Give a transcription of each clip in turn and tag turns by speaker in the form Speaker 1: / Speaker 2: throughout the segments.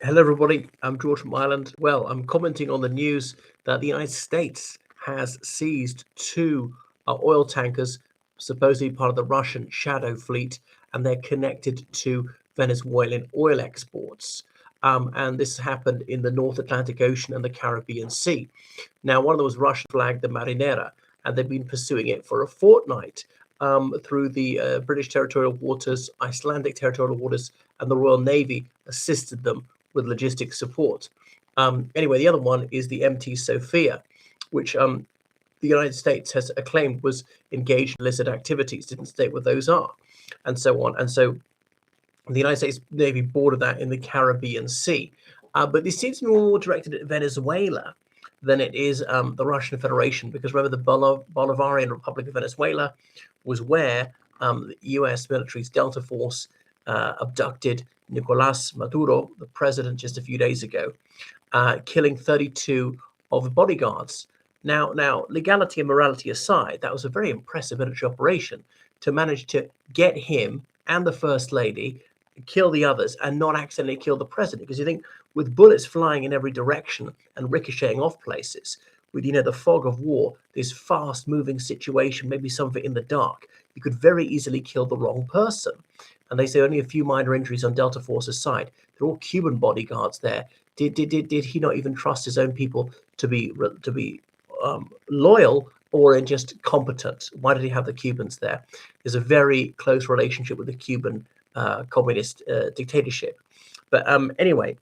Speaker 1: Hello, everybody. I'm George from Ireland. Well, I'm commenting on the news that the United States has seized two oil tankers, supposedly part of the Russian shadow fleet, and they're connected to Venezuelan oil exports. And this happened in the North Atlantic Ocean and the Caribbean Sea. Now, one of them was Russian flagged, the Marinera, and they've been pursuing it for a fortnight through the British territorial waters, Icelandic territorial waters, and the Royal Navy assisted them with logistic support. Anyway, the other one is the MT Sophia, which the United States has acclaimed was engaged in illicit activities, didn't state what those are, and so on. And so the United States Navy boarded that in the Caribbean Sea. But this seems to be more directed at Venezuela than it is the Russian Federation, because remember, the Bolivarian Republic of Venezuela was where the U.S. military's Delta Force abducted Nicolas Maduro, the president, just a few days ago, killing 32 of the bodyguards. Now, legality and morality aside, that was a very impressive military operation to manage to get him and the first lady, kill the others, and not accidentally kill the president. Because you think, with bullets flying in every direction and ricocheting off places, with the fog of war, this fast-moving situation, maybe some of it in the dark, you could very easily kill the wrong person. And they say only a few minor injuries on Delta Force's side. They're all Cuban bodyguards there. Did he not even trust his own people to be loyal or just competent? Why did he have the Cubans there? There's a very close relationship with the Cuban communist dictatorship. But anyway,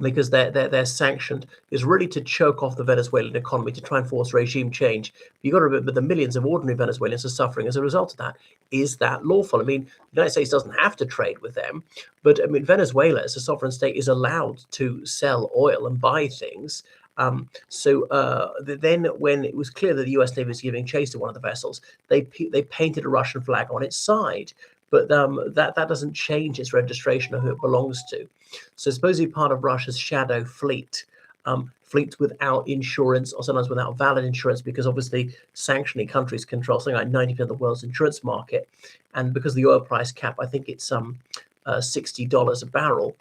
Speaker 1: because they're sanctioned, is really to choke off the Venezuelan economy, to try and force regime change. You've got to remember the millions of ordinary Venezuelans are suffering as a result of that. Is that lawful? I mean, the United States doesn't have to trade with them, but I mean, Venezuela as a sovereign state is allowed to sell oil and buy things. Then when it was clear that the U.S. Navy was giving chase to one of the vessels, they painted a Russian flag on its side. But that doesn't change its registration or who it belongs to. So supposedly part of Russia's shadow fleet, fleets without insurance or sometimes without valid insurance, because obviously sanctioning countries control something like 90% of the world's insurance market. And because of the oil price cap, I think it's $60 a barrel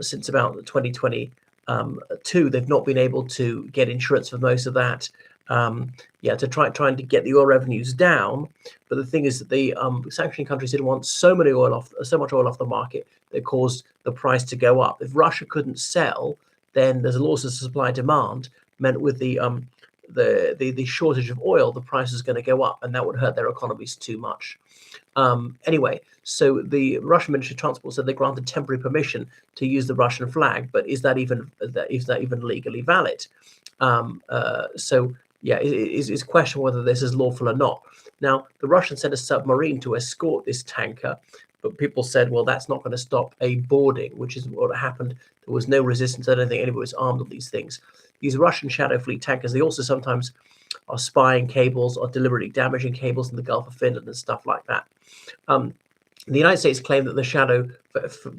Speaker 1: since about 2022. They've not been able to get insurance for most of that. To trying to get the oil revenues down. But the thing is that the sanctioning countries didn't want so much oil off the market that caused the price to go up. If Russia couldn't sell, then there's a loss of supply demand, meant with the shortage of oil, the price is going to go up, and that would hurt their economies too much. Anyway, so the Russian Ministry of Transport said they granted temporary permission to use the Russian flag, but is that even legally valid? It's questionable whether this is lawful or not. Now, the Russians sent a submarine to escort this tanker, but people said, well, that's not going to stop a boarding, which is what happened. There was no resistance. I don't think anybody was armed with these things. These Russian shadow fleet tankers, they also sometimes are spying cables or deliberately damaging cables in the Gulf of Finland and stuff like that. The United States claimed that the shadow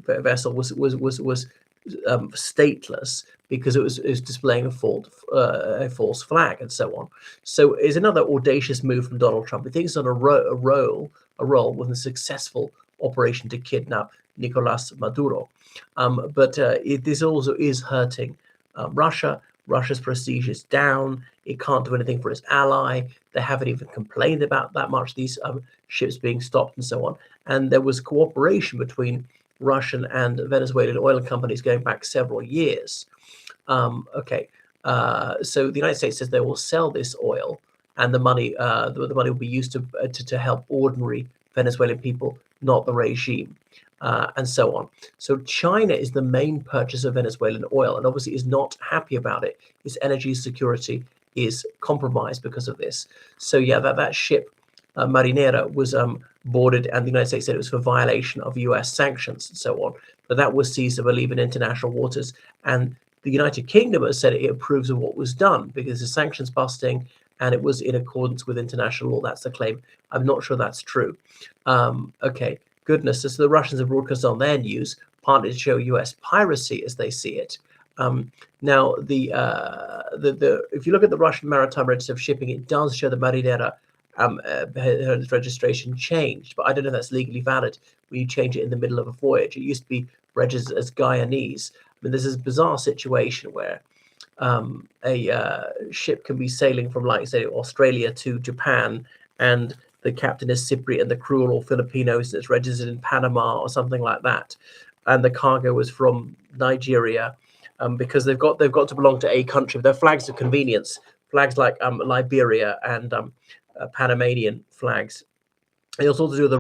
Speaker 1: vessel was stateless because it was displaying a false flag and so on. So it's another audacious move from Donald Trump. He thinks on a role with a successful operation to kidnap Nicolas Maduro. This also is hurting Russia. Russia's prestige is down. It can't do anything for its ally. They haven't even complained about that much, these ships being stopped and so on. And there was cooperation between Russian and Venezuelan oil companies going back several years. So the United States says they will sell this oil, and the money will be used to help ordinary Venezuelan people, not the regime, and so on. So China is the main purchaser of Venezuelan oil, and obviously is not happy about it. Its energy security is compromised because of this. So that ship, Marinera, was boarded, and the United States said it was for violation of U.S. sanctions and so on. But that was seized, I believe, in international waters. And the United Kingdom has said it approves of what was done because it's sanctions busting and it was in accordance with international law. That's the claim. I'm not sure that's true. Goodness. So the Russians have broadcast on their news, partly to show U.S. piracy as they see it. Now, if you look at the Russian Maritime Register of Shipping, it does show the Marinera her registration changed, but I don't know if that's legally valid when you change it in the middle of a voyage. It used to be registered as Guyanese. mean, there's this bizarre situation where a ship can be sailing from, like, say, Australia to Japan, and the captain is Cypriot and the crew are all Filipinos, and it's registered in Panama or something like that, and the cargo was from Nigeria, because they've got to belong to a country. Their flags of convenience, flags like Liberia and Panamanian flags. It's all to do with the